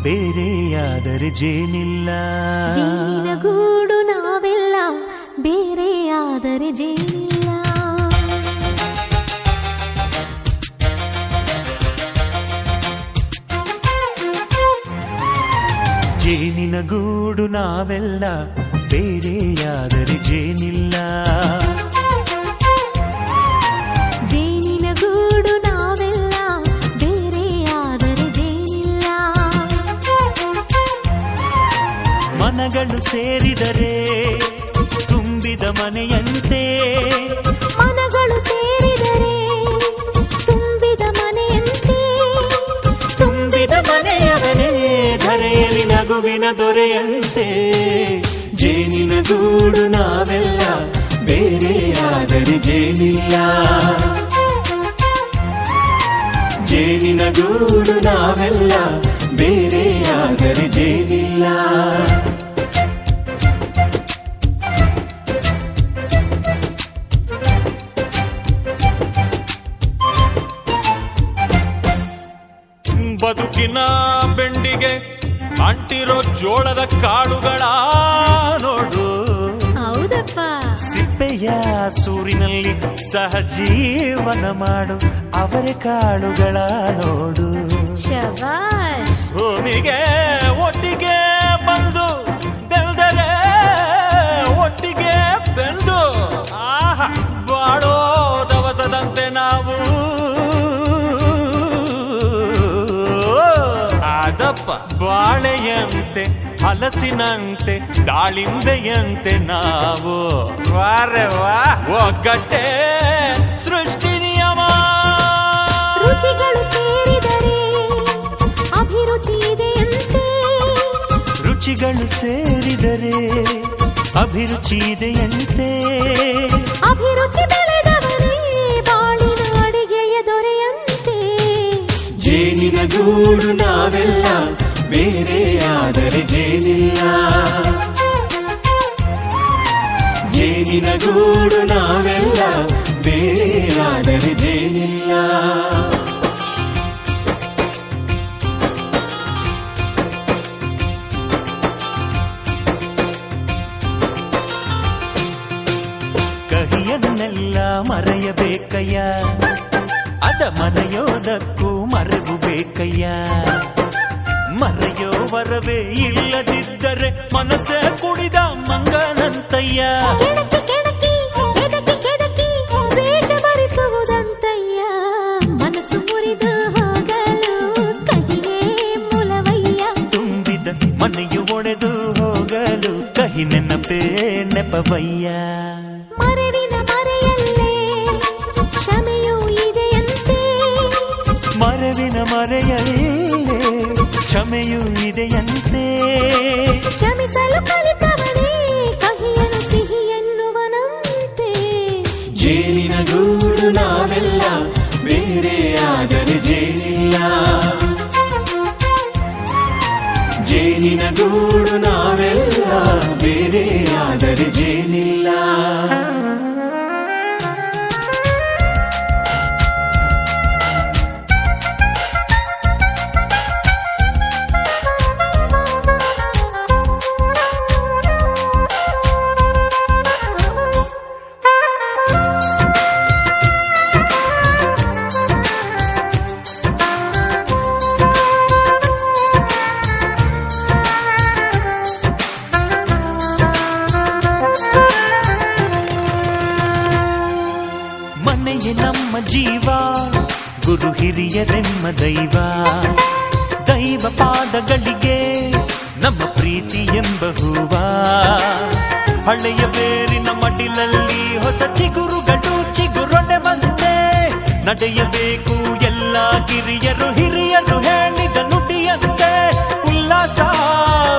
ಬೇರೆಯಾದರೆ ಜೇನಿಲ್ಲ. ಜೇನಿನ ಗೂಡು ನಾವೆಲ್ಲ, ಬೇರೆಯಾದರೆ ಜೇನಿಲ್ಲ. ಜೇನಿನ ಗೂಡು ನಾವೆಲ್ಲ, ಬೇರೆಯಾದರೆ ಜೇನಿಲ್ಲ. ಜೇನಿನ ಗೂಡು ನಾವೆಲ್ಲ, ಬೇರೆಯಾದರೆ ಜೇನಿಲ್ಲ. ಮನಗಳು ಸೇರಿದರೆ ತುಂಬಿದ ಮನೆಯಂತೆ. ಮನಗಳು ಸೇರಿದರೆ ತುಂಬಿದ ಮನೆಯಂತೆ. ತುಂಬಿದ ಮನೆಯವನೇ ಧರೆಯಲ್ಲಿ ನಗುವಿನ ದೊರೆಯಂತೆ. ಜೇನಿನ ಗೂಡು ನಾವೆಲ್ಲ, ಬೇರೆಯಾದರೆ ಜೇನಿಲ್ಲ. ಜೇನಿನ ಗೂಡು ನಾವೆಲ್ಲ, ಬೇರೆಯಾದರೆ ಜೇನಿಲ್ಲ. ಬದುಕಿನ ಬೆಂಡಿಗೆ ಅಂಟಿರೋ ಜೋಳದ ಕಾಳುಗಳ ನೋಡು. ಹೌದಪ್ಪ. ಸಿಪ್ಪೆಯ ಸೂರಿನಲ್ಲಿ ಸಹಜೀವನ ಮಾಡು ಅವರೆ ಕಾಳುಗಳ ನೋಡು. ಶಬಾಷ್. ಭೂಮಿಗೆ ಒಟ್ಟಿಗೆ ಬಂದು ಬೆಳೆದರೆ ಒಟ್ಟಿಗೆ ಬೆಂದು ಬಾಳೋ ದವಸದಂತೆ ನಾವು. ಅದಪ್ಪ ಬಾಳೆಯಂತೆ ಹಲಸಿನಂತೆ ದಾಳಿಂಬೆಯಂತೆ ನಾವು. ವಾರೆ ವಾ ಒಗ್ಗಟ್ಟೆ ಸೃಷ್ಟಿ ನಿಯಮ. ರುಚಿಗಳು ಸೇರಿದರೆ ಅಭಿರುಚಿ ಇದೆಯಂತೆ. ರುಚಿಗಳು ಸೇರಿದರೆ ಅಭಿರುಚಿ ಇದೆಯಂತೆ. ಅಭಿರುಚಿ ಬೆಳೆದವರೇ ಬಾಳಿನ ಅಡಿಗೆಯ ದೊರೆಯಂತೆ. ಜೇನಿನ ಗೂಡು ನಾವೆಲ್ಲ, ಬೇರೆಯಾದರೆ ಜೇನಿಲ್ಲ. ಜೇನಿನ ಗೂಡು ನಾವೆಲ್ಲ, ಬೇರೆಯಾದರೆ ಜೇನಿಲ್ಲ. ಕಹಿಯನ್ನೆಲ್ಲ ಮರೆಯಬೇಕಯ್ಯ, ಅದ ಮರೆಯೋದಕ್ಕೂ ಮರೆವು ಬೇಕಯ್ಯ. ಮರೆಯೋ ವರವೇ ಇಲ್ಲದಿದ್ದರೆ ಮನಸ್ಸೇ ಕುಡಿದ ಮಂಗನಂತಯ್ಯ. ಕೆಣಕಿ ಕೆಣಕಿ ಕೆದಕಿ ಕೆದಕಿ ವೇಷ ಭರಿಸುವುದಂತಯ್ಯ. ಮನಸ್ಸು ಮುರಿದು ಹೋಗಲು ಕಹಿಯೇ ಮೂಲವಯ್ಯ. ತುಂಬಿದ ಮನೆಯು ಒಡೆದು ಹೋಗಲು ಕಹಿ ನೆನಪೇ ನೆಪವಯ್ಯ. ಮರೆವಿನ ಮರೆಯಲ್ಲೇ ಕ್ಷಮೆಯೂ ಇದೆಯಂತೆ. ಮರೆವಿನ ಮರೆಯಲ್ಲೇ ಕ್ಷಮೆಯೂ ಇದೆಯಂತೆ. ಕ್ಷಮಿಸಲು ಕಲಿತವನೇ ಕಹಿಯನ್ನು ಸಿಹಿ ಎನ್ನುವನಂತೆ. ಜೇನಿನ ಗೂಡು ನಾವೆಲ್ಲ, ಬೇರೆಯಾದರೆ ಜೇನಿಲ್ಲ. ಜೇನಿನ ಗೂಡು ನಾವೆಲ್ಲ, ಬೇರೆಯಾದರೆ ಜೇನಿಲ್ಲ. ಮನೆಯೇ ನಮ್ಮ ಜೀವ, ಗುರು ಹಿರಿಯರೆಮ್ಮ ದೈವ. ದೈವ ಪಾದಗಳಿಗೆ ನಮ್ಮ ಪ್ರೀತಿ ಎಂಬ ಹೂವ. ಹಳೆಯ ಬೇರಿನ ಮಡಿಲಲ್ಲಿ ಹೊಸ ಚಿಗುರುಗಳು ಚಿಗುರೊಡೆ ಬಂದೆ. ನಡೆಯಬೇಕು ಎಲ್ಲ ಕಿರಿಯರು ಹಿರಿಯರು ಹೇಳಿದ ನುಡಿಯಂತೆ. ಉಲ್ಲಾಸ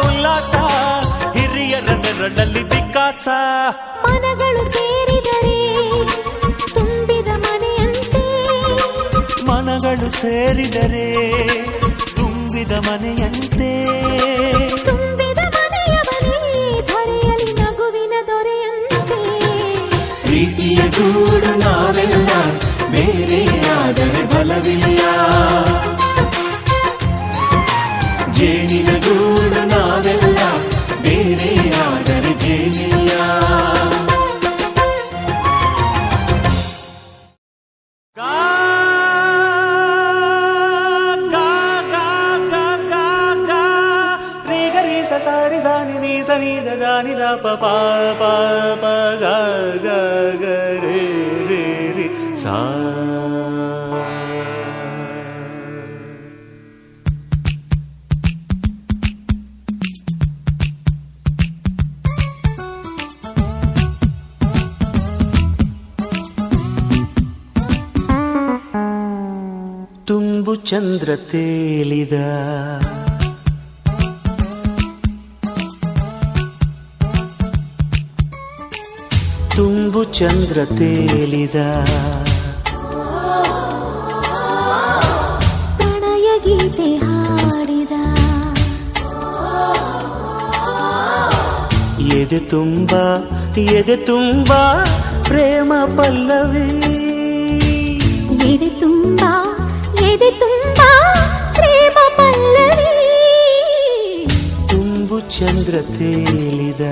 ಉಲ್ಲಾಸ ಹಿರಿಯರ ನೆರಳಲ್ಲಿ ವಿಕಾಸ. ಮನಗಳು ಸೇರಿದರೆ ತುಂಬಿದ ಮನೆಯಂತೆ. ಮನಗಳು ಸೇರಿದರೆ ತುಂಬಿದ ಮನೆಯಂತೆ. ತುಂಬಿದ ಮನೆಯವನೇ ಧರೆಯಲ್ಲಿ ನಗುವಿನ ದೊರೆಯಂತೆ. ಪ್ರೀತಿಯ ಗೂಡು ನಾವೆಲ್ಲ, ಬೇರೆಯಾದರೆ ಬಲವಿಲ್ಲ. ಜೇನಿ ಸ ಸಾರಿ ಸಾನಿ ನೀ ಸನಿ ದ ದಾನಿ ದ ಪ ಪ ಪ ಪ ಗ ಗ ಗ ರೇ ರೇ ರೇ ಸಾ. ತುಂಬು ಚಂದ್ರ ತೇಲಿದ ತುಂಬು ಚಂದ್ರ ತೇಲಿದ ಪ್ರಣಯ ಗೀತೆ ಹಾಡಿದ ಎದೆ ತುಂಬ ಪ್ರೇಮ ಪಲ್ಲವಿ ಎದೆ ತುಂಬಾ ಪ್ರೇಮ ಪಲ್ಲವಿ ತುಂಬು ಚಂದ್ರ ತೇಲಿದ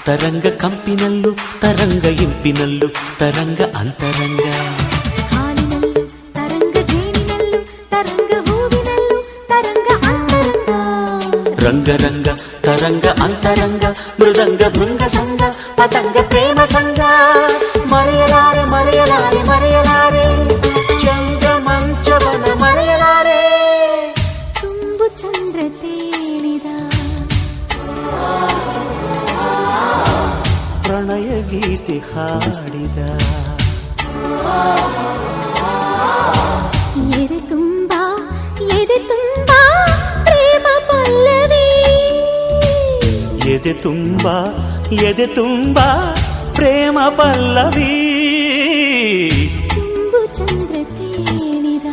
ತರಂಗ ಕಂಪಿನಲ್ಲೂ ತರಂಗ ಇಂಪಿನಲ್ಲೂ ತರಂಗ ಅಂತರಂಗ ಹಾಲಿನಲ್ಲೂ ತರಂಗ ಜೇನಿನಲ್ಲೂ ತರಂಗ ಹೂವಿನಲ್ಲೂ ತರಂಗ ಅಂತರಂಗ ರಂಗ ರಂಗ ತರಂಗ ಅಂತರಂಗ ಮೃದಂಗ ಭೃಂಗ ಸಂಗ ಪತಂಗ ಪ್ರೇಮ ಸಂಗ ಮರೆಯಲಾರೆ ಮರೆಯಲಾರೆ ಮರೆಯಲಾರೆ ಚಂದ್ರ ಮಂಚವನ ಮರೆಯಲಾರೆ ತುಂಬು ಚಂದ್ರ ತೇಲಿದ ಪ್ರಣಯ ಗೀತೆ ಹಾಡಿದ ಎದೆ ತುಂಬಾ ಪ್ರೇಮ ಪಲ್ಲವಿ ಎದೆ ತುಂಬಾ ಪ್ರೇಮ ಪಲ್ಲವಿ ತುಂಬು ಚಂದ್ರ ತೇಲಿದ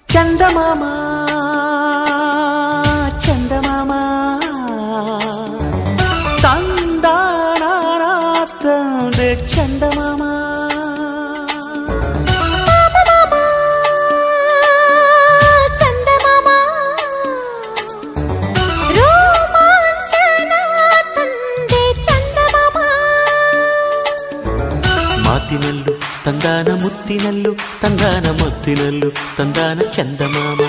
ಚಂದಮಾಮ ಚಂದಮಾಮ ತಂದಾನ ತಂದೆ ಚಂದಮಾಮ ಚಂದಮಾಮ ರೋಮಾಂಚನ ತಂದೆ ಚಂದಮಾಮ ಮಾತಿನಲ್ಲೂ ತಂದಾನ ಮುತ್ತಿನಲ್ಲೂ ತಂದಾನ ಮುತ್ತಿನಲ್ಲೂ ತಂದಾನ ಚಂದಮಾಮ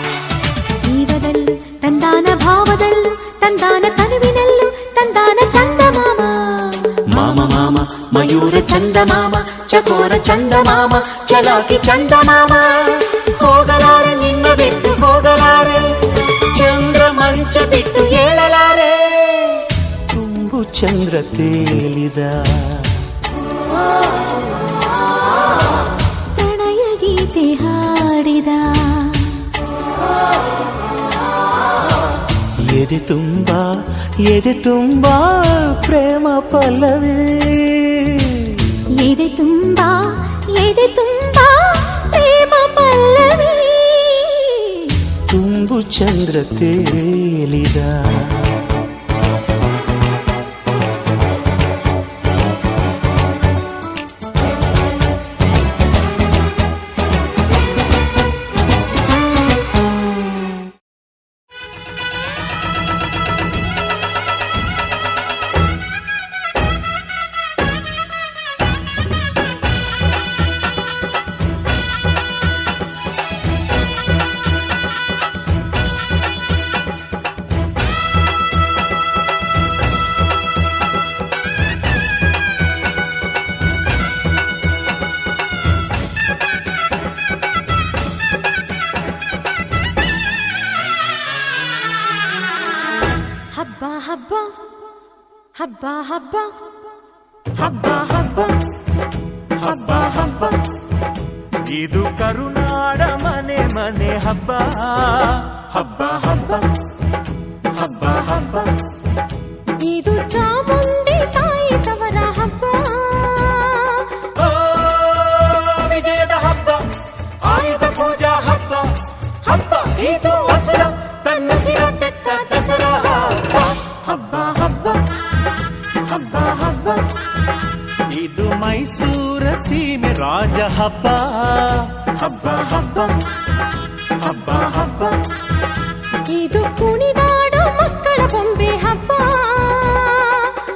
ಜೀವದಲ್ಲೂ ತಂದಾನ ಭಾವದಲ್ಲೂ ತಂದಾನ ತನುವಿನಲ್ಲೂ ತಂದಾನ ಚಂದಮಾಮ ಮಾಮ ಮಾಮ ಮಯೂರ ಚಂದಮಾಮ ಚಕೋರ ಚಂದಮಾಮ ಚಲಾಕಿ ಚಂದಮಾಮ ಹೋಗಲಾರೆ ನಿನ್ನ ಬಿಟ್ಟು ಹೋಗಲಾರೆ ಚಂದ್ರ ಮಂಚ ಬಿಟ್ಟು ಹೇಳಲಾರೆ ತುಂಬು ಚಂದ್ರ ತೇಲಿದ ಪ್ರಣಯ ಗೀತೆ ಹಾಡಿದ ಎದೆ ತುಂಬಾ ಪ್ರೇಮ ಪಲ್ಲವಿ ಎದೆ ತುಂಬಾ ಪ್ರೇಮ ಪಲ್ಲವಿ ತುಂಬು ಚಂದ್ರ ತೇಲಿದ ಹಬ್ಬ ಹಬ್ಬ ಹಬ್ಬ ಹಬ್ಬ ಹಬ್ಬ ಹಬ್ಬ ಇದು ಕರುನಾಡ ಮನೆ ಮನೆ ಹಬ್ಬ ಹಬ್ಬ ಹಬ್ಬ ಹಬ್ಬ ಹಬ್ಬ ಇದು ಚಾಮುಂಡಿ ತಾಯಿ ತವರ ಹಬ್ಬ ಓ, ವಿಜಯದ ಹಬ್ಬ, ಆಯುಧ ಪೂಜಾ ಹಬ್ಬ ಹಬ್ಬ ಇದು ಹಸುರ ತನ್ನ ಸಿರ ತೆತ್ತ ದಸರಾ ಹಬ್ಬ ಹಬ್ಬ ಹಬ್ಬ ಹಬ್ಬ ಹಬ್ಬ ಇದು ಮೈಸೂರ ಸೀಮೆ ರಾಜ ಹಬ್ಬ ಹಬ್ಬ ಹಬ್ಬ ಹಬ್ಬ ಹಬ್ಬ ಇದು ಕುಣಿದಾಡೋ ಮಕ್ಕಳ ಬೊಂಬೆ ಹಬ್ಬ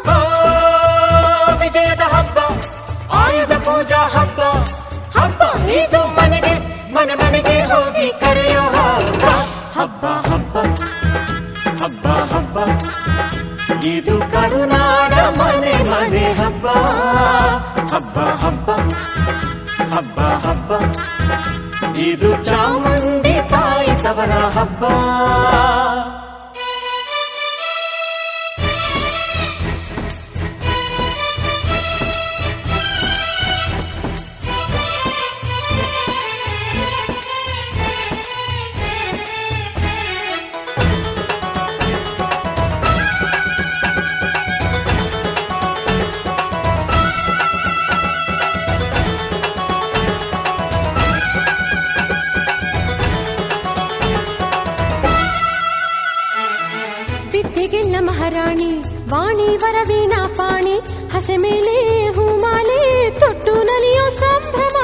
ಓ, ವಿಜಯದ ಹಬ್ಬ, ಆಯುಧ ಪೂಜಾ ಹಬ್ಬ ಹಬ್ಬ ಇದು ಮನೆಗೆ ಮನೆ ಮನೆಗೆ ಹೋಗಿ ಕರೆಯೋ ಹಬ್ಬ ಹಬ್ಬ ಹಬ್ಬ ಹಬ್ಬ ಹಬ್ಬ ಇದು ಕರುನಾಡ ಮನೆ ಮನೆ ಹಬ್ಬ ಹಬ್ಬ ಹಬ್ಬ ಹಬ್ಬ ಹಬ್ಬ ಇದು ಚಾಮುಂಡಿ ತಾಯಿ ತವರ ಹಬ್ಬ ವಿದ್ಯೆಗೆಲ್ಲ ಮಹಾರಾಣಿ ವಾಣಿ ವರವೀಣಾ ಪಾಣಿ ಹಸೆ ಮೇಲೆ ಹೂಮಾಲೆ ತೊಟ್ಟು ನಲಿಯೋ ಸಂಭ್ರಮ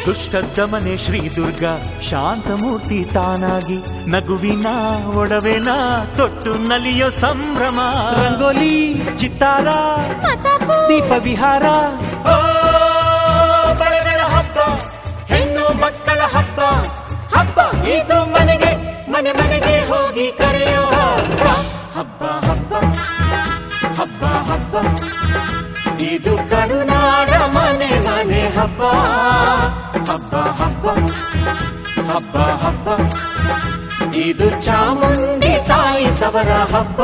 ದುಷ್ಟ ದಮನೆ ಶ್ರೀ ದುರ್ಗಾ ಶಾಂತಮೂರ್ತಿ ತಾನಾಗಿ ನಗುವಿನ ಒಡವೆನ ತೊಟ್ಟು ನಲಿಯೋ ಸಂಭ್ರಮ ರಂಗೋಲಿ ಚಿತ್ತಾರ ಮತಾಪು ದೀಪ ವಿಹಾರ ಓ, ಬಳೆಗಳ ಹಬ್ಬ, ಹೆಣ್ಣು ಮಕ್ಕಳ ಹಬ್ಬ ಹಬ್ಬ ಇದು ಮನೆಗೆ ಮನೆ ಮನೆಗೆ ಹೋಗಿ ಕರೆಯೋ ಹಬ್ಬ ಹಬ್ಬ ಹಬ್ಬ ಹಬ್ಬ ಹಬ್ಬ ಇದು ಕರುನಾಡ ಮನೆ ಮನೆ ಹಬ್ಬ ಹಬ್ಬ ಹಬ್ಬ ಹಬ್ಬ ಹಬ್ಬ ಇದು ಚಾಮುಂಡಿ ತಾಯಿ ತವರ ಹಬ್ಬ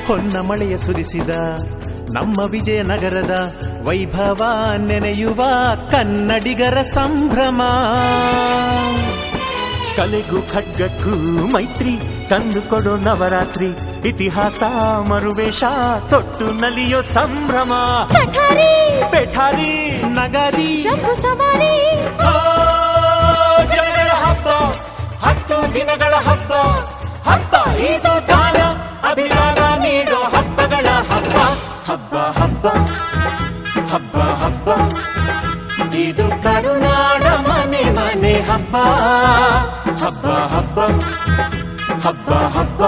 ಹೊನ್ನ ಮಳೆಯ ಸುರಿಸಿದ ನಮ್ಮ ವಿಜಯನಗರದ ವೈಭವ ನೆನೆಯುವ ಕನ್ನಡಿಗರ ಸಂಭ್ರಮ ಕಲೆಗೂ ಖಡ್ಗಕ್ಕೂ ಮೈತ್ರಿ ತಂದು ಕೊಡೋ ನವರಾತ್ರಿ ಇತಿಹಾಸ ಮರುವೇಷ ತೊಟ್ಟು ನಲಿಯೋ ಸಂಭ್ರಮ ಪಠಾರಿ ಪೆಠಾರಿ ನಗರಿ ಜಂಬೂ ಸವಾರಿ ಓ, ಜನಗಳ ಹಬ್ಬ 10 ದಿನಗಳ ಹಬ್ಬ ಹಬ್ಬ ಇದು ದಾನ ಅಭಿದಾನ ನೀಡೋ ಹಬ್ಬಗಳ ಹಬ್ಬ ಹಬ್ಬ ಹಬ್ಬ ಹಬ್ಬ ಹಬ್ಬ ಇದು ಕರುನಾಡ ಮನೆ ಮನೆ ಹಬ್ಬ ಹಬ್ಬ ಹಬ್ಬ ಹಬ್ಬ ಹಬ್ಬ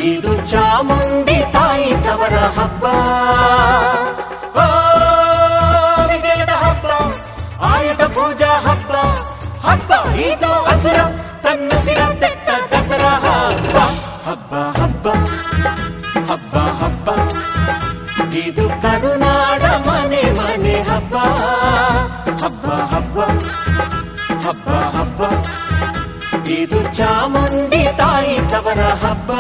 ಇದು ಚಾಮುಂಡಿ ತಾಯಿ ತವರ ಹಬ್ಬ ಓ, ವಿಜಯದ ಹಬ್ಬ, ಆಯುಧ ಪೂಜಾ ಹಬ್ಬ ಹಬ್ಬ ಇದು ಹಸುರ ತನ್ನ ಸಿರ ತೆತ್ತ ದಸರಾ ಹಬ್ಬ ಹಬ್ಬ ಹಬ್ಬ ಹಬ್ಬ ಹಬ್ಬ ಇದು ಕರುನಾಡ ಮನೆ ಮನೆ ಹಬ್ಬ ಹಬ್ಬ ಹಬ್ಬ ಹಬ್ಬ ಹಬ್ಬ ಇದು ಚಾಮುಂಡಿ ತಾಯಿ ತವರ ಹಬ್ಬ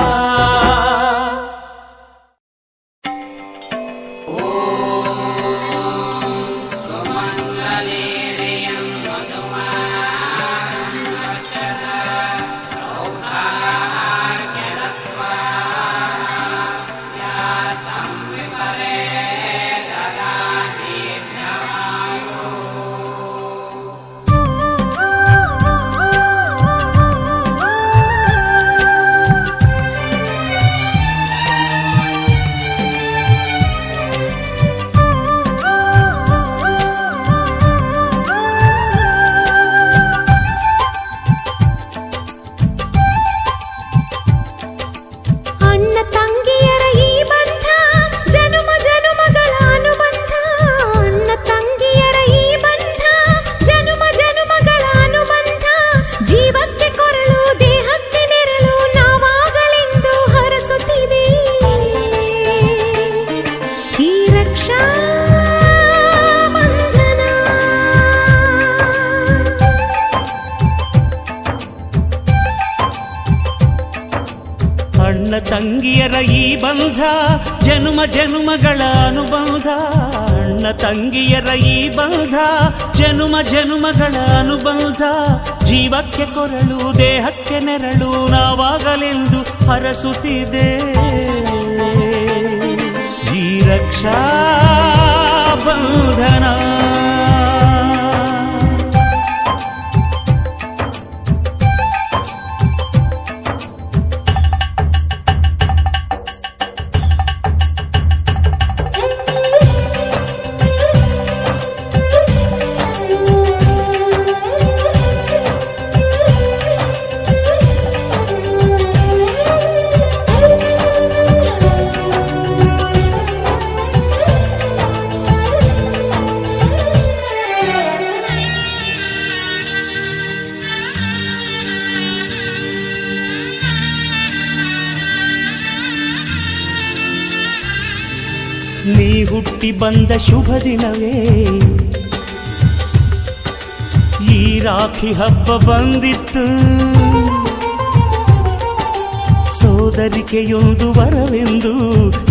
ತಂಗಿಯರ ಈ ಬಂಧ ಜನುಮ ಜನುಮಗಳ ಅನುಬಂಧ. ಅಣ್ಣ ತಂಗಿಯರ ಈ ಬಂಧ ಜನುಮ ಜನುಮಗಳ ಅನುಬಂಧ. ಜೀವಕ್ಕೆ ಕೊರಳು ದೇಹಕ್ಕೆ ನೆರಳು ನಾವಾಗಲೆಂದು ಹರಸುತ್ತಿದೆ ಈ ರಕ್ಷಾ ಬಂಧನ. ನೀ ಹುಟ್ಟಿ ಬಂದ ಶುಭ ದಿನವೇ ಈ ರಾಖಿ ಹಬ್ಬ ಬಂದಿತ್ತು. ಸೋದರಿಕೆಯೊಂದು ವರವೆಂದು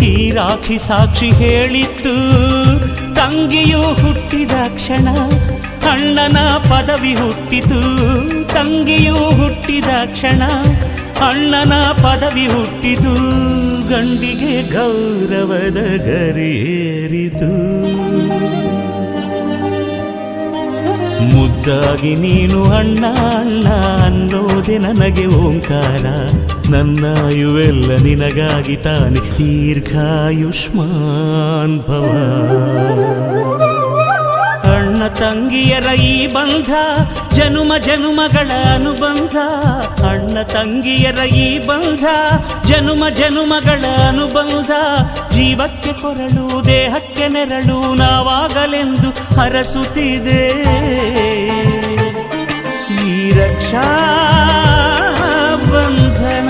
ಈ ರಾಖಿ ಸಾಕ್ಷಿ ಹೇಳಿತ್ತು. ತಂಗಿಯು ಹುಟ್ಟಿದ ಕ್ಷಣ ಅಣ್ಣನ ಪದವಿ ಹುಟ್ಟಿತು. ತಂಗಿಯು ಹುಟ್ಟಿದ ಕ್ಷಣ ಅಣ್ಣನ ಪದವಿ ಹುಟ್ಟಿತು. ಗಂಡಿಗೆ ಗೌರವದ ಗರಿಯೇರಿತು. ಮುದ್ದಾಗಿ ನೀನು ಅಣ್ಣ ಅಣ್ಣ ಅನ್ನೋದೆ ನನಗೆ ಓಂಕಾರ. ನನ್ನಾಯುವೆಲ್ಲ ನಿನಗಾಗಿ ತಾನೆ ದೀರ್ಘಾಯುಷ್ಮಾನ್ ಭವ. ಅಣ್ಣ ತಂಗಿಯರ ಈ ಬಂಧ ಜನುಮ ಜನುಮಗಳ ಅನುಬಂಧ. ಅಣ್ಣ ತಂಗಿಯರ ಈ ಬಂಧ ಜನುಮ ಜನುಮಗಳ ಅನುಬಂಧ. ಜೀವಕ್ಕೆ ಕೊರಳು ದೇಹಕ್ಕೆ ನೆರಳು ನಾವಾಗಲೆಂದು ಹರಸುತ್ತಿದೆ ಈ ರಕ್ಷಾ ಬಂಧನ.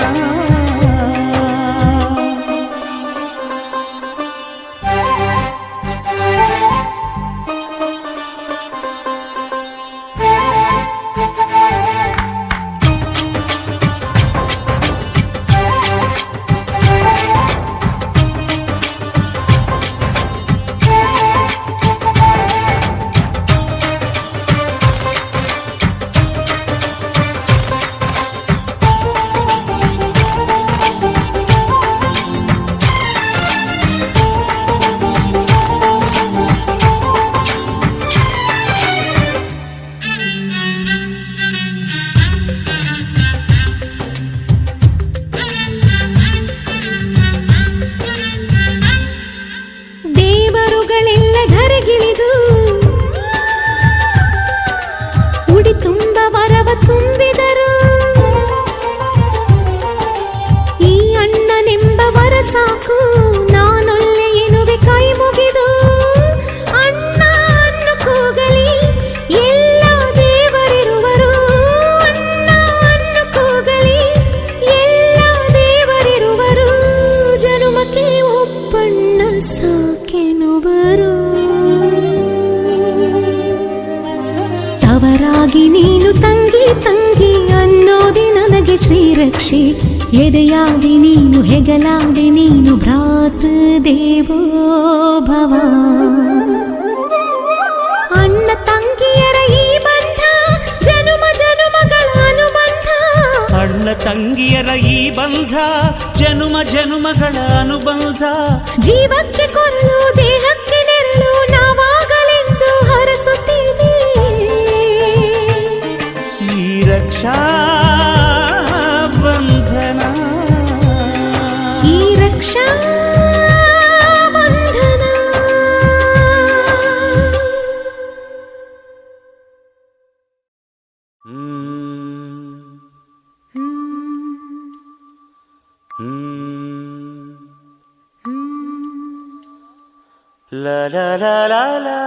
ತವರಾಗಿ ನೀನು ತಂಗಿ ತಂಗಿ ಅನ್ನೋದೆ ನನಗೆ ಶ್ರೀರಕ್ಷೆ. ಎದೆಯಾದಿ ನೀನು ಹೆಗಲಾದಿ ನೀನು ಭ್ರಾತೃದೇವೋ ಭವ. ಅಣ್ಣ ತಂಗಿಯರ ಈ ಬಂಧ ಜನುಮ ಜನುಮಗಳ ಅನುಬಂಧ. ಅಣ್ಣ ತಂಗಿಯರ ಈ ಬಂಧ ಜನುಮ ಜನುಮಗಳ ಅನುಬಂಧ. ಜೀವಕ್ಕೆ ಕೊರಳು ದೇಹಕ್ಕೆ ನೆರಳು ನಾವಾಗಲೆಂದು ಹರಸುತ್ತಿದೆ ಈ ರಕ್ಷಾ ಬಂಧನ. ಈ Raksha Bandhan. La la la la la.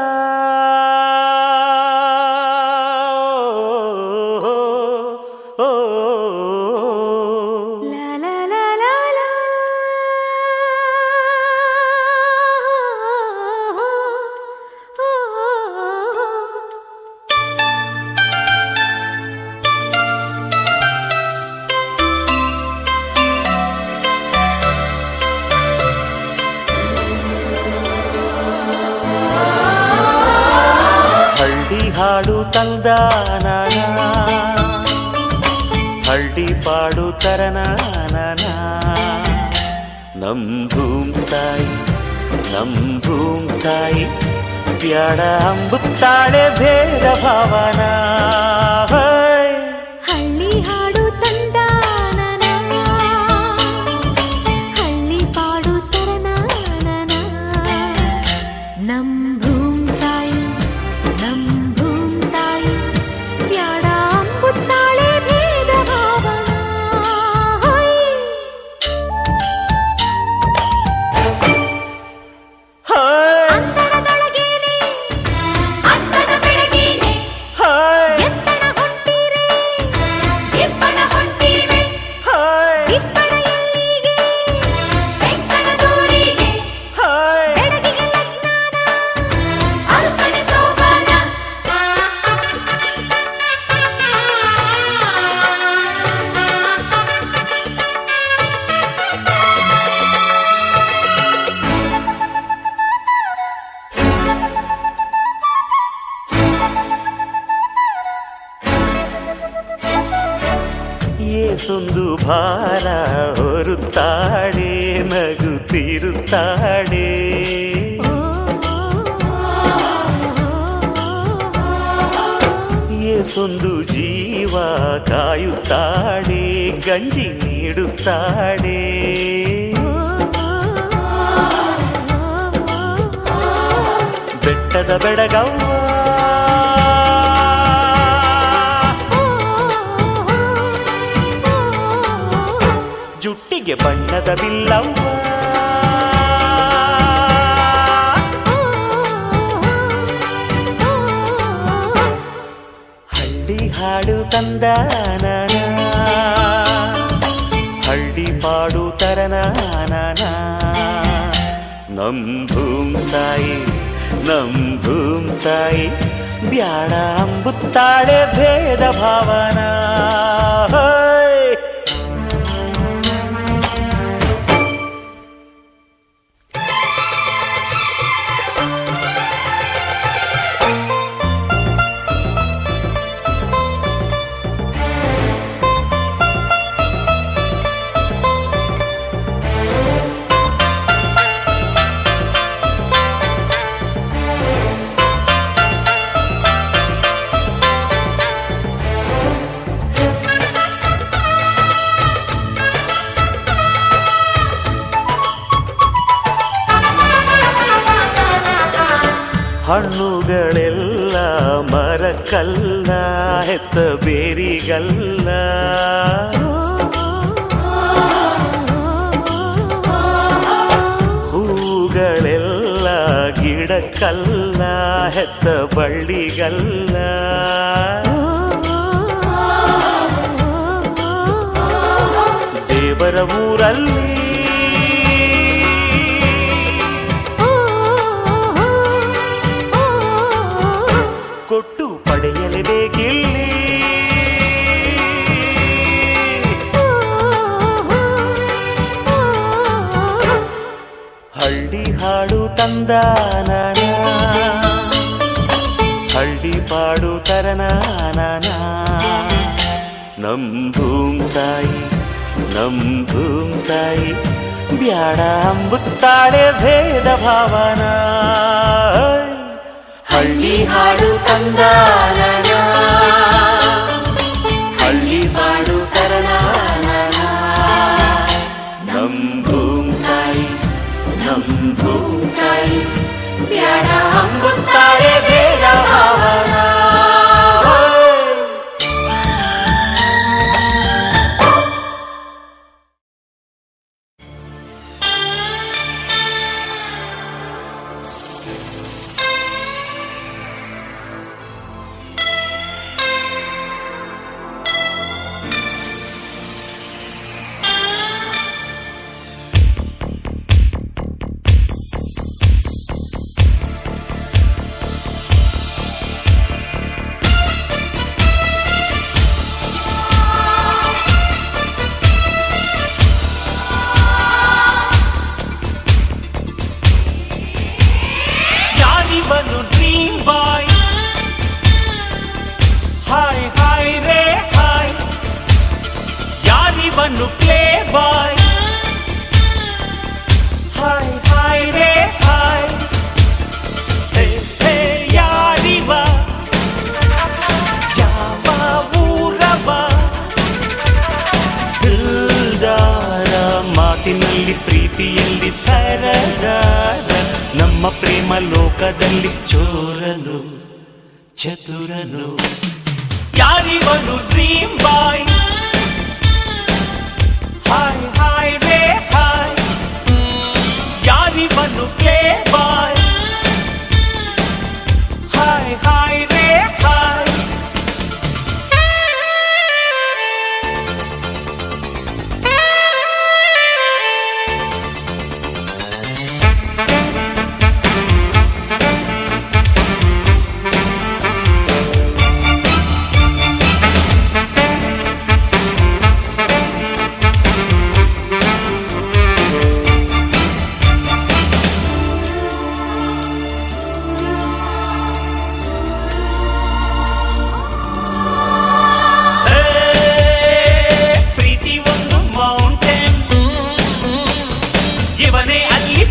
ಹಾಡು ತಂದಾನ ಹಳ್ಳಿ ಪಾಡು ತರನಾನ ನಮ್ ಭೂಮ್ ತಾಯಿ ಬ್ಯಾಡ ಅಂಬುತ್ತಾಳೆ ಭೇದ ಭಾವನ ಹಳ್ಳಿ ಹಾಡು ತಂದಾನನ ಹಳ್ಳಿ ಪಾಡು ತರನಾನನ ನಮ್ ಭೂಮ್ ತಾಯಿ ಬ್ಯಾಡ ಅಂಬುತ್ತಾಳೆ ಭೇದ ಭಾವನ ಅಂತರದೊಳಗೇನೆ ಅಂತದ ಬೆಳಗೇನೆ ಎತ್ತಡ ಹೊಂಟಿರೆ ಇಬ್ಬಣ ಹೊಂಟಿವೆ ಇಬ್ಬಣ ಎಲ್ಲಿಗೆ ಬೆಂಕಣ ದೂರಿಗೆ ಬೆಳಗಿಗೆ ಲಗ್ನಾನ ಅಲ್ಕಡೆ ಸೋಬಾನ ಏಸೊಂದು ಭಾರ ಹೊರುತ್ತಾಳೆ ನಗುತ್ತಿರುತ್ತಾಳೆ ಏಸೊಂದು ಜೀವ ಕಾಯುತ್ತಾಳೆ ಗಂಜಿ ನೀಡುತ್ತಾಳೆ ಬೆಟ್ಟದ ಬೆಡಗವ್ವ ಜುಟ್ಟಿಗೆ ಬಣ್ಣದ ಬಿಲ್ಲವ್ವ ಹಳ್ಳಿ ಹಾಡು ತಂದಾನ ಹಳ್ಳಿ ಪಾಡು ತರನಾನ ನಮ್ ಭೂಮ್ ತಾಯಿ ಬ್ಯಾಡ ಅಂಬುತ್ತಾಳೆ ಭೇದ ಭಾವನ ಹಣ್ಣುಗಳೆಲ್ಲ ಮರಕ್ಕಲ್ಲ ಹೆತ್ತ ಬೇರಿಗಲ್ಲ ಹೂಗಳೆಲ್ಲ ಗಿಡಕ್ಕಲ್ಲ ಹೆತ್ತ ಬಳ್ಳಿಗಲ್ಲ ದೇವರ ಊರಲ್ಲಿ ಕೊಟ್ಟು ಪಡೆಯಲೇಬೇಕಿಲ್ಲಿ ಹಳ್ಳಿ ಹಾಡು ತಂದಾನ ಹಳ್ಳಿ ಪಾಡು ತರನಾನ ನಮ್ ಭೂಮ್ ತಾಯಿ ಬ್ಯಾಡ ಅಂಬುತ್ತಾಳೆ ಭೇದ ಭಾವನ ಹಳ್ಳಿ ಹಾಡು ತಂದಾನ ಹಳ್ಳಿ ಪಾಡು ತರನಾನ ನಮ್ ಭೂಮ್ ತಾಯಿ ಬ್ಯಾಡ ಅಂಬುತ್ತಾಳೆ ಭೇದ ಭಾವನ ಯಾರಿವನು ಪ್ಲೇ ಬಾಯ್ ಹಾಯ್ ಹಾಯ್ ರೇ ಹಾಯ್ ಯಾರಿವ ಯಾವ ಊರವ ದಿಲ್ದಾರ ಮಾತಿನಲ್ಲಿ ಪ್ರೀತಿಯಲ್ಲಿ ಸರದಾರ ನಮ್ಮ ಪ್ರೇಮ ಲೋಕದಲ್ಲಿ ಚೋರನು ಚತುರನು ಯಾರಿವನು ಡ್ರೀಮ್ ಬಾಯ್ ಹಾಯ್ ಹಾಯ್ ರೇ ಹಾಯ್ ಯಾರಿವನು ಪ್ಲೇ ಬಾಯ್ ಹಾಯ್ ಹಾಯ್ ರೇ ಹಾಯ್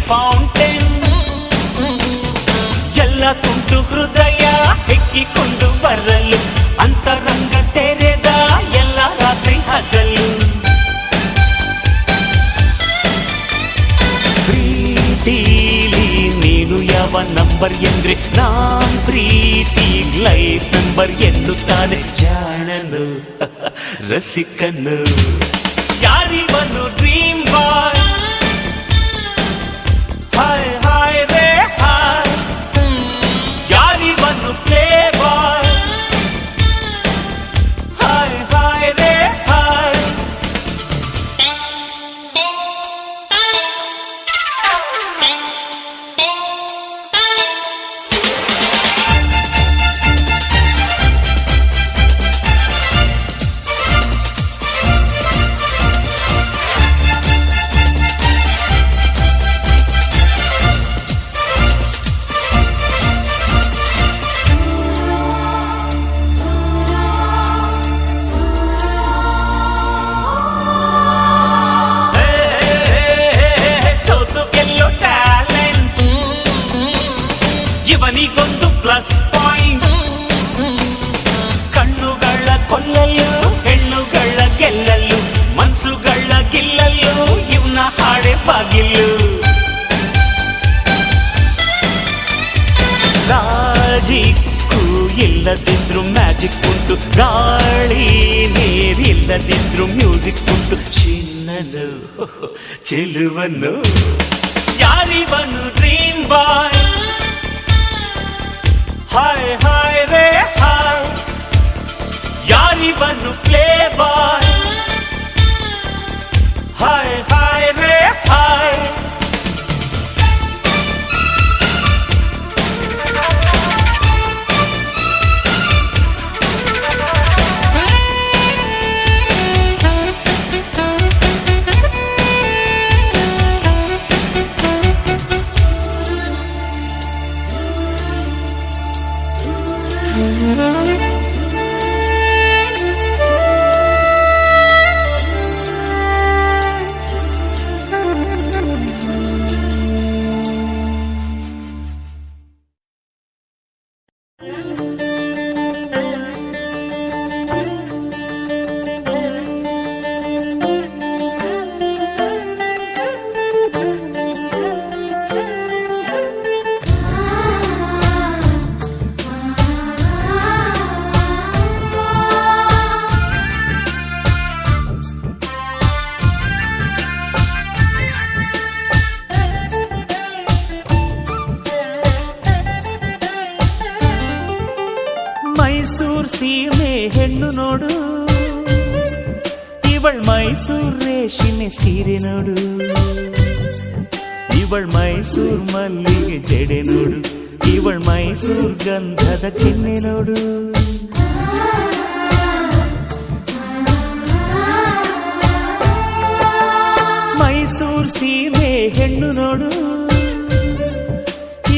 ಫೌಂಟೇನ್ ಎಲ್ಲ ತುಂಟು ಹೃದಯ ಹೆಕ್ಕಿಕೊಂಡು ಬರಲು ಅಂತರಂಗ ತೆರೆದ ಎಲ್ಲ ರಾತ್ರಿ ಹಗಲು ಪ್ರೀತಿಲಿ ನೀನು ಯಾವ ನಂಬರ್ ಎಂದ್ರೆ ನಾನ್ ಪ್ರೀತಿ ಲೈಫ್ ನಂಬರ್ ಎನ್ನುತ್ತಾನೆ ಜಾಣನು ರಸಿಕನು ಯಾರಿವನು ಡ್ರೀಮ್ ಬಾಯ್ ಹಾಯ್ ಹಾಯ್ ರೇ ಹಾಯ್ ಯಾರಿವನು ಪ್ಲೇ ಬಾಯ್ ಹಾಯ್ ಹಾಯ್ ರೇ ಹಾಯ್ ಇವನಿಗೊಂದು ಪ್ಲಸ್ ಪಾಯಿಂಟ್ ಕಣ್ಣುಗಳ ಕೊಲ್ಲಲು ಹೆಣ್ಣುಗಳ ಗೆಲ್ಲಲು ಮನ್ಸುಗಳ ಗಿಲ್ಲಲು ಇವನ ಹಾಡೆ ಬಾಗಿಲು ಲಾಜಿಕ್ಕು ಇಲ್ಲದಿದ್ರು ಮ್ಯಾಜಿಕ್ ಉಂಟು ಗಾಳಿ ನೀರಿಲ್ಲದಿದ್ರು ಮ್ಯೂಸಿಕ್ ಉಂಟು ಚಿನ್ನನು ಚೆಲುವನು ಯಾರಿವನು ಡ್ರೀಮ್ ಬಾಯ್ ಹಾಯ್ ಹಾಯ್ ರೇ ಹಾಯ್ ಯಾರಿವನು ಪ್ಲೇ ಬಾಯ್ ಹಾಯ್ ಹಾಯ್ ರೇ ಹಾಯ್ ಮೈಸೂರ್ ಸೀಮೆ ಹೆಣ್ಣು ನೋಡು ಇವಳ್ ಮೈಸೂರ್ ರೇಷ್ಮೆ ಸೀರೆ ನೋಡು ಇವಳ್ ಮೈಸೂರ್ ಮಲ್ಲಿಗೆ ಜಡೆ ನೋಡು ಇವಳ್ ಮೈಸೂರ್ ಗಂಧದ ಕೆನ್ನೆ ನೋಡು ಮೈಸೂರ್ ಸೀಮೆ ಹೆಣ್ಣು ನೋಡು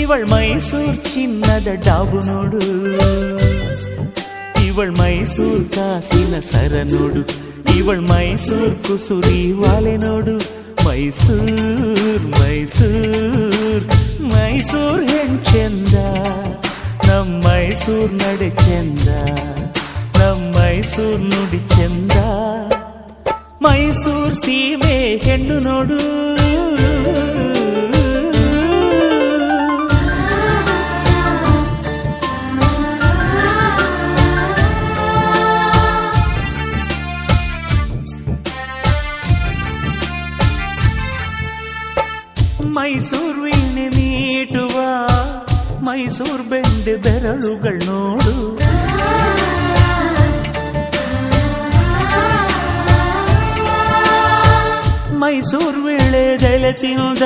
ಇವಳ್ ಮೈಸೂರ್ ಚಿನ್ನದ ಡಾಬು ನೋಡು ಇವಳ್ ಮೈಸೂರ್ ಕಾಸಿನ ಸರ ನೋಡು ಇವಳ್ ಮೈಸೂರ್ ಕುಸುರಿ ವಾಲೆ ನೋಡು. ಮೈಸೂರ್ ಮೈಸೂರ್ ಮೈಸೂರ್ ಹೆಂಚೆಂದ, ನಮ್ ಮೈಸೂರ್ ನಡೆ ಚೆಂದ, ನಮ್ ಮೈಸೂರ್ ನುಡಿ ಚೆಂದ. ಮೈಸೂರ್ ಸೀಮೆ ಹೆಣ್ಣು ನೋಡು. ಮೈಸೂರ್ ವೀಣೆ ಮೀಟುವ ಮೈಸೂರ್ ಬೆಂಡೆ ಬೆರಳುಗಳು ನೋಡು. ಮೈಸೂರ್ ವೀಳೆದೆಲೆ ತಿಂದ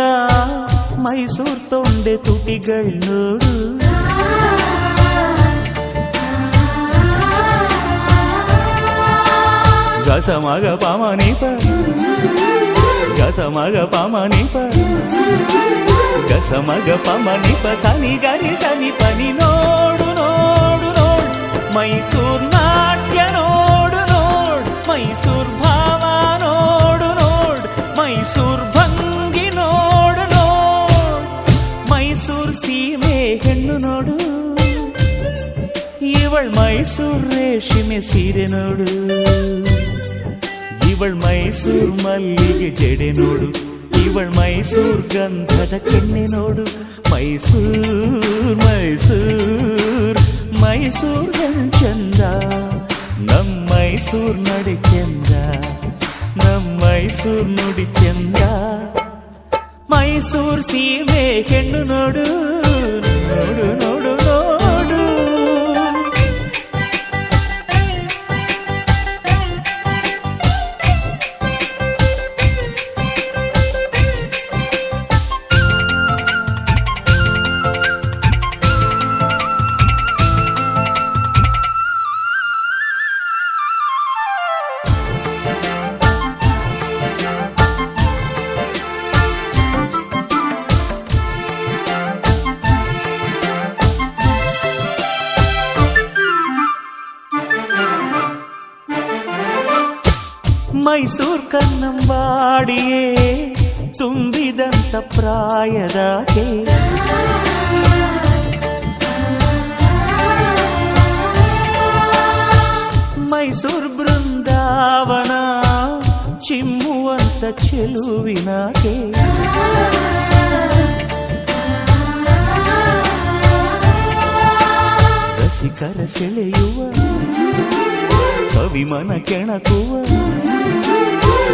ಮೈಸೂರ್ ತೊಂಡೆ ತುಟಿಗಳು ನೋಡು. ಗಸ ಮಗ ಪಾಮನೀಪ ಗಸ ಮಗ ಪಾಮನೀಪ ಗಸ ಮಗ ಪಾಮನೀಪ ಸನಿ ಗನಿ ಸನಿ ಪನಿ ನೋಡು ನೋಡು ನೋಡು. ಮೈಸೂರ್ ನಾಟ್ಯ ನೋಡು ನೋಡು. ಮೈಸೂರ್ ಭಾವ ನೋಡು ನೋಡು. ಮೈಸೂರ್ ಭಂಗಿ ನೋಡು ನೋಡು. ಮೈಸೂರ್ ಸೀಮೆ ಹೆಣ್ಣು ನೋಡು. ಇವಳ್ ಮೈಸೂರ್ ರೇಷ್ಮೆ ಸೀರೆ ನೋಡು. ಇವಳ್ ಮೈಸೂರ್ ಮಲ್ಲಿಗೆ ಜಡೆ ನೋಡು. ಇವಳ್ ಮೈಸೂರ್ ಗಂಧದ ಕೆನ್ನೆ ನೋಡು. ಮೈಸೂರ್ ಮೈಸೂರ್ ಮೈಸೂರ್ ಚಂದ, ನಮ್ ಮೈಸೂರ್ ನಡೆ ಚೆಂದ, ನಮ್ ಮೈಸೂರ್ ನುಡಿ ಚೆಂದ. ಮೈಸೂರ್ ಸೀಮೆ ಹೆಣ್ಣು ನೋಡು ನೋಡು ನೋಡು ನೋಡು. ಮೈಸೂರ್ ಕನ್ನಂಬಾಡಿಯೇ ತುಂಬಿದಂತ ಪ್ರಾಯದಾಕೆ. ಮೈಸೂರ್ ಬೃಂದಾವನ ಚಿಮ್ಮುವಂತ ಚೆಲುವಿನಾಕೆ. ರಸಿಕರ ಸೆಳೆಯುವ ಕವಿಮನ ಕೆಣಕುವ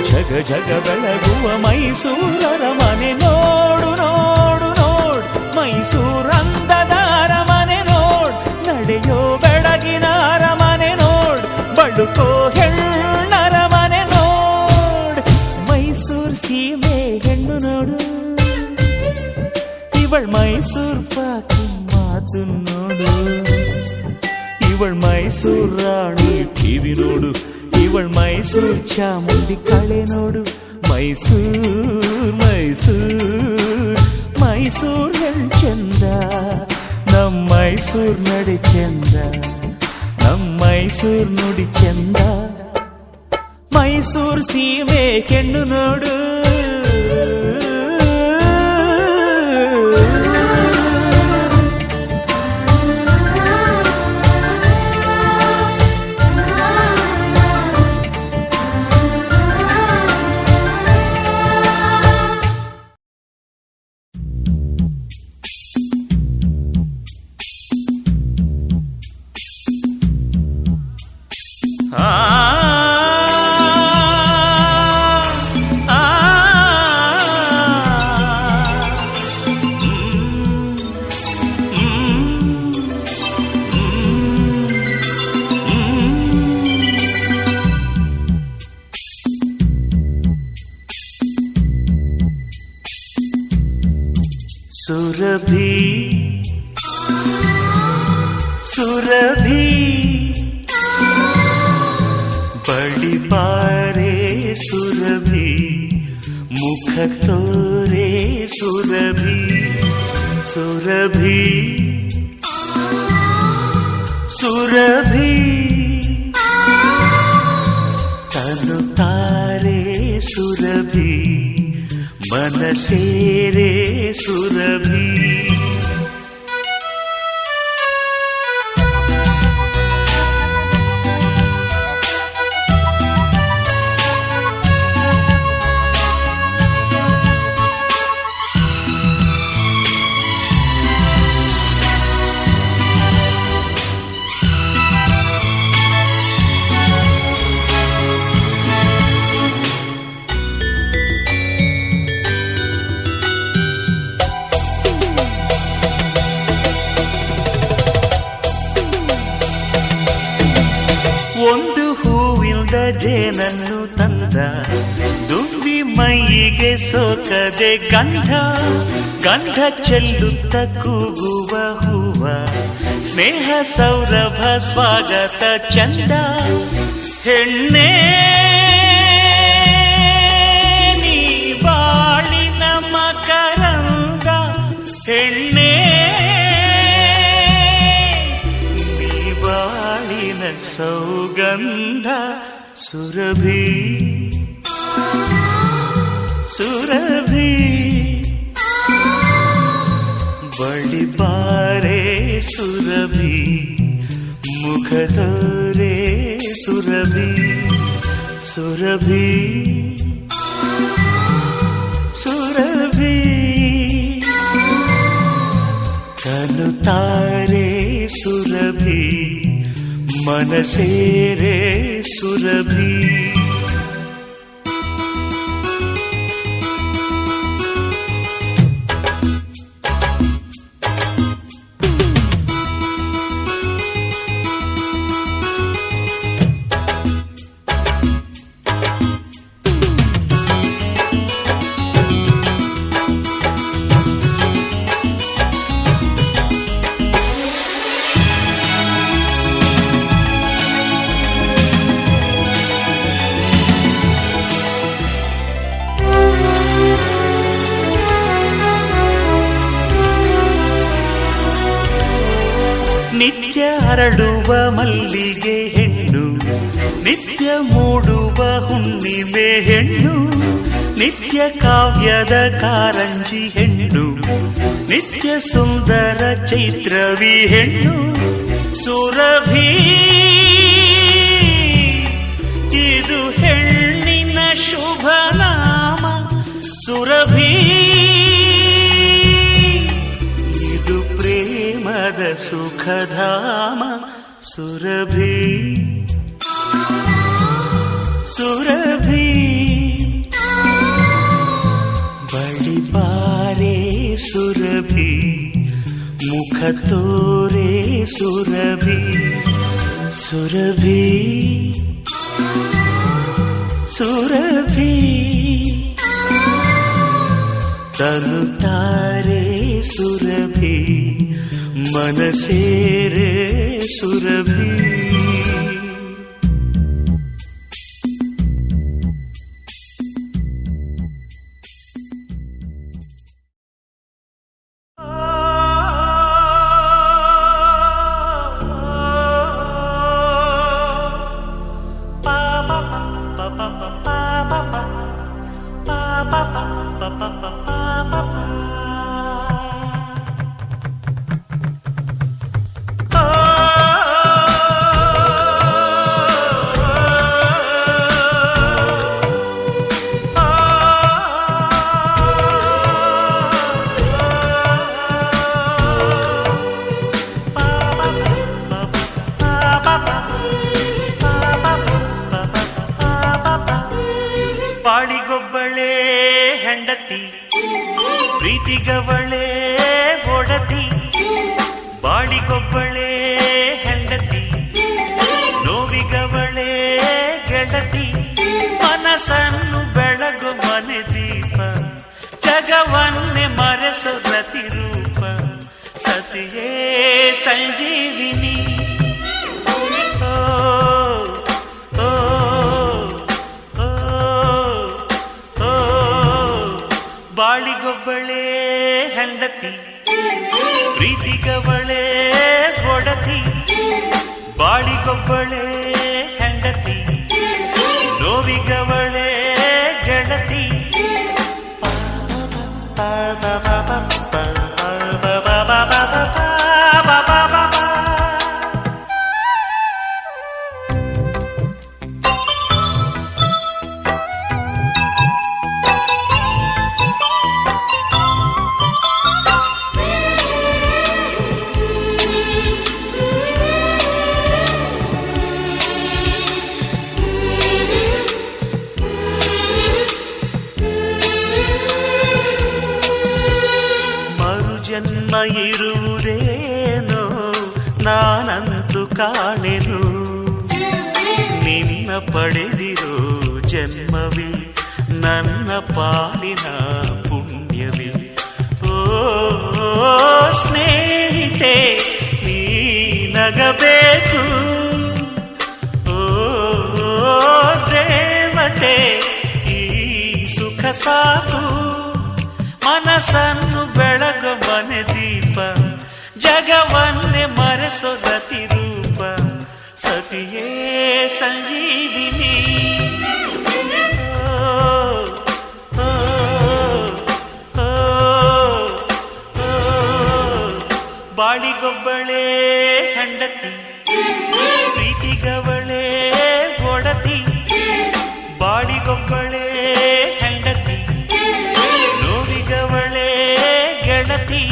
ಜಗ ಜಗ ಬೆಳಗುವ ಮೈಸೂರರ ಮನೆ ನೋಡು ನೋಡು ನೋಡು. ಮೈಸೂರ ಅಂದದ ಅರಮನೆ ನೋಡು. ನಡೆಯೋ ಬೆಳಗಿನ ಅರಮನೆ ನೋಡು. ಬಳುಕೋ ಹೆಣ್ಣರ ಮನೆ ನೋಡು. ಮೈಸೂರ್ ಸೀಮೆ ಹೆಣ್ಣು ನೋಡು. ಇವಳ್ ಮೈಸೂರ್ ಪಾಕಿ ಮಾತು ನೋಡು. ಇವಳ್ ಮೈಸೂರ್ ರಾಣಿ ಟಿವಿ ನೋಡು. ಇವಳ್ ಮೈಸೂರ್ ಚಾಮುಂಡಿ ಕಳೆ ನೋಡು. ಮೈಸೂರ್ ಮೈಸೂರ್ ಮೈಸೂರ್ ಚಂದ, ನಮ್ ಮೈಸೂರ್ ನಡೆ ಚಂದ, ನಮ್ ಮೈಸೂರ್ ನುಡಿ ಚಂದ. ಮೈಸೂರ್ ಸೀಮೆ ಹೆಣ್ಣು ನೋಡು. ಸುರಭಿ ಸುರಭಿ ಬಳಿ ಬಾರೆ ಸುರಭಿ, ಮುಖ ತೋರೆ ಸುರಭಿ ಸುರಭಿ ಸುರಭಿ, ತನು ಮನಸೇರೆ ಸುರಭಿ. ಒಂದು ಹೂವಿಲ್ದ ಜೇನನ್ನು ತಂದ, ದುಂಬಿ ಮೈಯಿಗೆ ಸೋಕದೆ ಗಂಧ, ಗಂಧ ಚೆಲ್ಲುತ್ತ ಕೂಗುವ ಹೂವ, ಸ್ನೇಹ ಸೌರಭ ಸ್ವಾಗತ ಚಂದ. ಹೆಣ್ಣೆ ನೀ ಬಾಳಿನ ಮಕರಂದ, ಹೆಣ್ಣೆ ಸೌಗಂಧ. ಸುರಭಿ ಸುರಭಿ ಬಳಿ ಬಾರೆ ಸುರಭಿ, ಮುಖದೋರೆ ಸುರಭಿ. ಸುರಭಿ ಸುರಭಿ ತನುತಾರೆ ಸುರಭಿ, ಮನಸೇರೆ ಸುರಭಿ. ನಿತ್ಯ ಅರಳುವ ಮಲ್ಲಿಗೆ ಹೆಣ್ಣು, ನಿತ್ಯ ಮೂಡುವ ಹುಣ್ಣಿಮೆ ಹೆಣ್ಣು, ನಿತ್ಯ ಕಾವ್ಯದ ಕಾರಂಜಿ ಹೆಣ್ಣು, ನಿತ್ಯ ಸುಂದರ ಚೈತ್ರವಿ ಹೆಣ್ಣು. ಸುರಭಿ ಇದು ಹೆಣ್ಣಿನ ಶುಭ ನಾಮ. ಸುರಭಿ ಇದು ಪ್ರೇಮದ ಸುಖಧಾಮ. ಸುರಭಿ ಸುರಭಿ ಬಳಿ ಬಾರೆ ಸುರಭಿ, ಮುಖ ತೋರೆ ಸುರಭಿ. ಸುರಭಿ ಸುರಭಿ ತನುತಾರೆ ಸುರಭಿ, ಮನಸೇರೆ ಸುರಭಿ. ಬಾಳಿಗೊಬ್ಬಳೆ ಹೆಂಡತಿ, ಪ್ರೀತಿಗವಳೆ ಒಡತಿ. ಬಾಳಿಗೊಬ್ಬಳೆ ಹೆಂಡತಿ, ನೋವಿಗವಳೆ ಗೆಳತಿ. ಮನಸ್ಸನ್ನು ಬೆಳಗು ಮನೆ ದೀಪ, ಜಗವನ್ನೇ ಮರೆಸು ಪ್ರತಿರೂಪ. ಸತಿಯೇ ಸಂಜೀವಿನಿ. ಬಾಳಿಗೊಬ್ಬಳೆ ಹೆಂಡತಿ, ಪ್ರೀತಿಗವಳೆ ಒಡತಿ. ಬಾಳಿಗೊಬ್ಬಳೆ ಹೆಂಡತಿ, ನೋವಿಗವಳೆ ಗೆಳತಿ. ಇರುವುದೇನೋ ನಾನಂತೂ ಕಾಣೆನು, ನಿನ್ನ ಪಡೆದಿರೋ ಜನ್ಮವೇ ನನ್ನ ಪಾಲಿನ ಪುಣ್ಯವೇ. ಓ ಸ್ನೇಹಿತೆ ನೀ ನಗಬೇಕು, ಓ ದೇವತೆ ಈ ಸುಖ ಸಾಕು. ಮನಸ್ಸನ್ನು ಬೆಳಗು ಮನೆ ದೀಪ, ಜಗವನ್ನೇ ಮರೆಸೋ ರತಿ ರೂಪ, ಸತಿಯೇ ಸಂಜೀವಿನಿ. ಬಾಳಿಗೊಬ್ಬಳೇ ಹೆಂಡತಿ, ಪ್ರೀತಿಗವಳೇ ಒಡತಿ. ಬಾಳಿಗೊಬ್ಬಳೇ ಹೆಂಡತಿ, ನೋವಿಗವಳೇ ಗೆಳತಿ.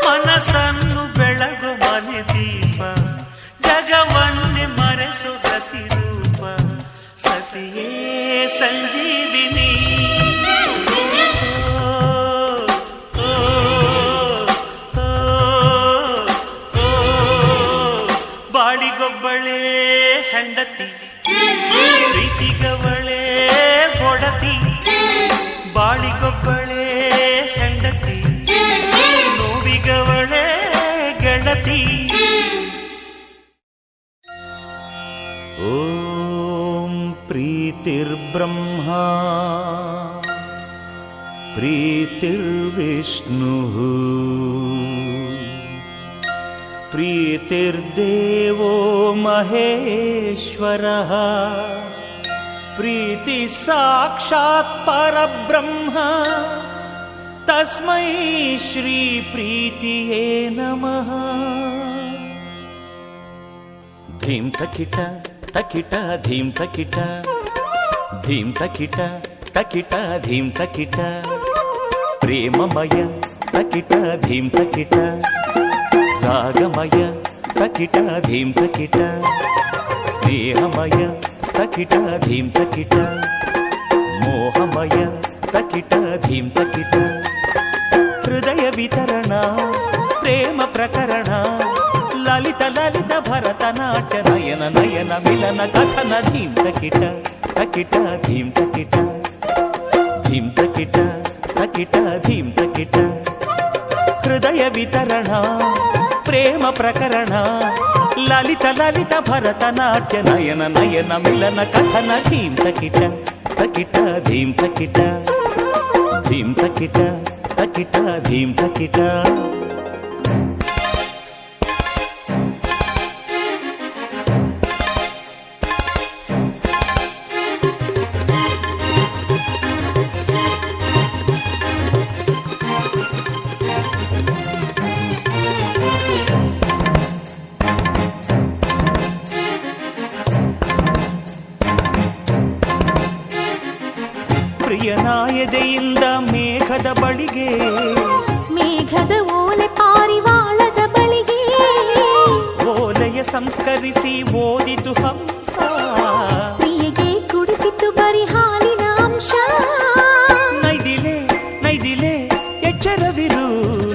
ಮನಸ್ಸನ್ನು ಬೆಳಗು ಮನೆ ದೀಪ, ಜಗವನ್ನೇ ಮರೆಸು ಗತಿ ರೂಪ, ಸತಿಯೇ ಸಂಜೀವಿನಿ. ಬಾಳಿಗೊಬ್ಬಳೇ ಹೆಂಡತಿ, ಪ್ರೀತಿಗವಳೇ ಒಡತಿ. ಬಾಳಿಗೊಬ್ಬಳೇ ಹೆಂಡತಿ, ನೋವಿಗವಳೇ ಗೆಳತಿ. ಓಂ ಪ್ರೀತಿರ್ಬ್ರಹ್ಮ ಪ್ರೀತಿರ್ವಿಷ್ಣುಃ ಪ್ರೀತಿರ್ದೇವೋ ಮಹೇಶ್ವರಃ ಪ್ರೀತಿ ಸಾಕ್ಷಾತ್ ಪರಬ್ರಹ್ಮ ತಸ್ಮೈ ಶ್ರೀ ಪ್ರೀತಿಯೇ ನಮಃ. ಧೀಂ ತಕಿಟ ತಕಿಟ ಧೀಂ ತಕಿಟ, ಧೀಂ ತಕಿಟ ತಕಿಟ ಧೀಂ ತಕಿಟ. ಪ್ರೇಮಮಯ ತಕಿಟ ಧೀಂ ತಕಿಟ, ರಾಗಮಯ ತಕಿಟ ಧೀಂ ತಕಿಟ. ಸ್ನೇಹಮಯ ತಕಿಟ ಧೀಂ ತಕಿಟ, ಮೋಹಮಯ ತಕಿಟ ಧೀಂ ತಕಿಟ. ಹೃದಯ ವಿತರಣ ಪ್ರೇಮ ಪ್ರಕರಣ, ಲಲಿತ ಲಲಿತ ಭರತನಾಟ್ಯ ನಯನ ನಯನ ಮಿಲನ ಕಥನ. ಧೀಂ ತಕಿಟ ತಕಿಟ ಧೀಂ ತಕಿಟ, ಧೀಂ ತಕಿಟ ತಕಿಟ ಧೀಂ ತಕಿಟ. ಹೃದಯ ವಿತರಣ ಪ್ರೇಮ ಪ್ರಕರಣ, ಲಲಿತ ಲಲಿತ ಭರತನಾಟ್ಯ ನಯನ ನಯನ ಮಿಲನ ಕಥನ. ಧೀಂ ತಕಿಟ ತಕಿಟ ಧೀಂ ತಕಿಟ, ಧೀಂ ತಕಿಟ ತಕಿಟ ಧೀಂ ತಕಿಟ. ಪ್ರಿಯನಾಯದೆಯಿಂದ ಮೇಘದ ಬಳಿಗೆ, ಮೇಘದ ಓಲೆ ಪಾರಿವಾಳದ ಬಳಿಗೆ. ಓಲೆಯ ಸಂಸ್ಕರಿಸಿ ಓದಿತು ಹಂಸ, ಪ್ರಿಯಗೆ ಕುಡಿಸಿತು ಬರಿ ಹಾಲಿನ ಅಂಶ. ನೈದಿಲೆ ನೈದಿಲೆ ಎಚ್ಚರವಿರು,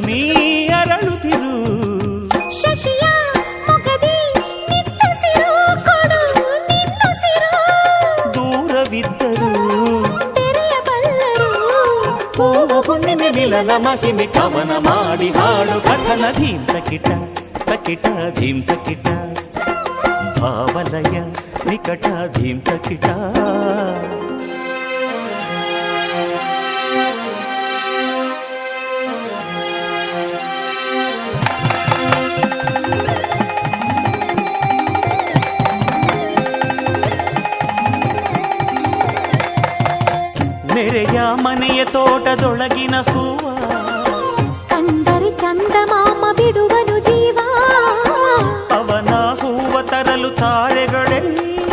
ನೀ ಅರಳುತ್ತಿರು. ಶಶಿಯ ಮೊಗದಿ ನಿಟ್ಟುಸಿರು ಕೊಡು ನಿಟ್ಟುಸಿರು. ದೂರವಿದ್ದರು ತೆರೆಯಬಲ್ಲ ಹುಣ್ಣಿಮೆ ಮಿಲನ ಮಹಿಮೆ ಕವನ ಮಾಡಿ ಹಾಡು ಕಥನ ಧೀಂ ತಕಿಟ ತಕಿಟ ಧೀಂ ತಕಿಟ ಭಾವಲಯ ನಿಕಟ ಧೀಂ ತಕಿಟ ನೆರೆಯ ಮನೆಯ ತೋಟದೊಳಗಿನ ಹೂವ ಕಂಡರೆ ಚಂದಮಾಮ ಬಿಡುವನು ಜೀವ ಅವನ ಹೂವ ತರಲು ತಾಳೆಗಳೆಲ್ಲ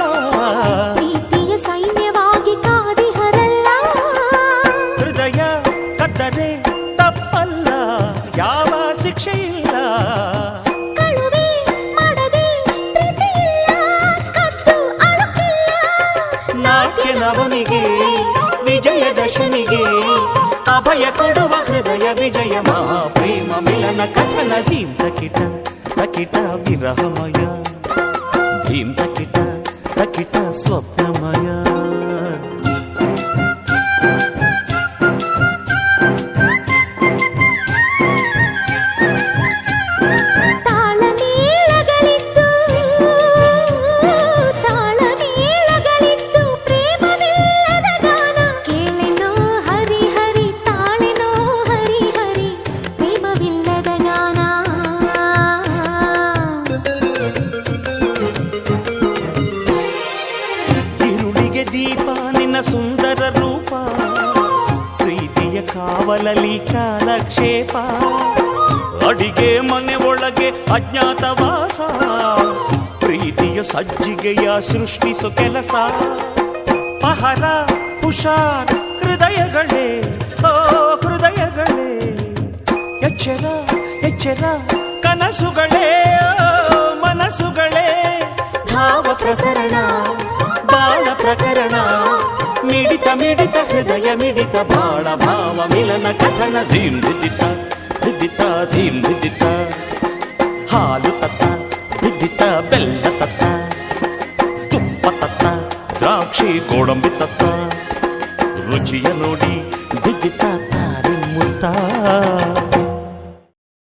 ಪ್ರೀತಿಯ ಸೈನ್ಯವಾಗಿ ಕಾದಿಹರಲ್ಲ ಹೃದಯ ಕತ್ತರೆ ತಪ್ಪಲ್ಲ ಯಾವ ಶಿಕ್ಷೆ ಇಲ್ಲ ಕಳುವೆ ಮಾಡದೆ ಪ್ರೀತಿಯಿಲ್ಲ ಕದ್ದು ಅಳುಕಿಲ್ಲ ನಾಟ್ಯ ನವನಿಗೆ ವಿಜಯದಶಮಿಗೆ ಅಭಯ ಕೊಡುವ ಹೃದಯ ವಿಜಯ ಮಹಾಪ್ರೇಮ ಮಿಲನ ಕಥನ ಧೀಂ ತಕಿಟ ತಕಿಟ ವಿರಹಮಯ ಧೀಂ ತಕಿಟ ತಕಿಟ ಸ್ವಪ್ನಮಯ ತಾಳಮೇಳಗಳಿದ್ದು ತಾಳಮೇಳಗಳಿದ್ದು ಪ್ರೇಮವಿಲ್ಲದ ಗಾನ ಕೇಳೆನೋ ಹರಿ ಹರಿ ತಾಳೆನೋ ಹರಿ ಹರಿ ಪ್ರೇಮವಿಲ್ಲದ ಗಾನ ഇരുളിಗೆ ದೀಪ ನಿನ್ನ ಸುಂದರ ರೂಪ ಪ್ರೀತಿಯ ಕಾವಲಲಿ ಕಾಲಕ್ಷೇಪ ಅಡಿಗೆ ಮನೆ ಒಳಗೆ ಅಜ್ಞಾತವಾಸ ಪ್ರೀತಿಯ ಸಜ್ಜಿಗೆಯ ಸೃಷ್ಟಿಸೋ ಕೆಲಸ ಪಹರ ಹುಷಾರ್ ಹೃದಯಗಳೇ ಓ ಹೃದಯಗಳೇ ಎಚ್ಚರ ಎಚ್ಚರ ಕನಸುಗಳೇ ಓ ಮನಸ್ಸುಗಳೇ ಭಾವ ಪ್ರಸರಣ ಬಾಳ ಪ್ರಕರಣ ಮಿಡಿತ ಮಿಡಿತ ಹೃದಯ ಮಿಡಿತ ಬಾಳ ಭಾವ ಮಿಲನ ಕಥನ ಧೀಂ ಧಿದಿತ ಧಿದಿತ ಧೀಂ ಧಿದಿತ ಹಾಲು ತತ್ತ ಧಿದಿತ ಬೆಲ್ಲ ತತ್ತ ತುಪ್ಪ ತತ್ತ ದ್ರಾಕ್ಷಿ ಗೋಡಂಬಿ ತತ್ತ ರುಚಿಯ ನೋಡಿ ಧಿದಿತ ತಾರೆ ಮುತ್ತ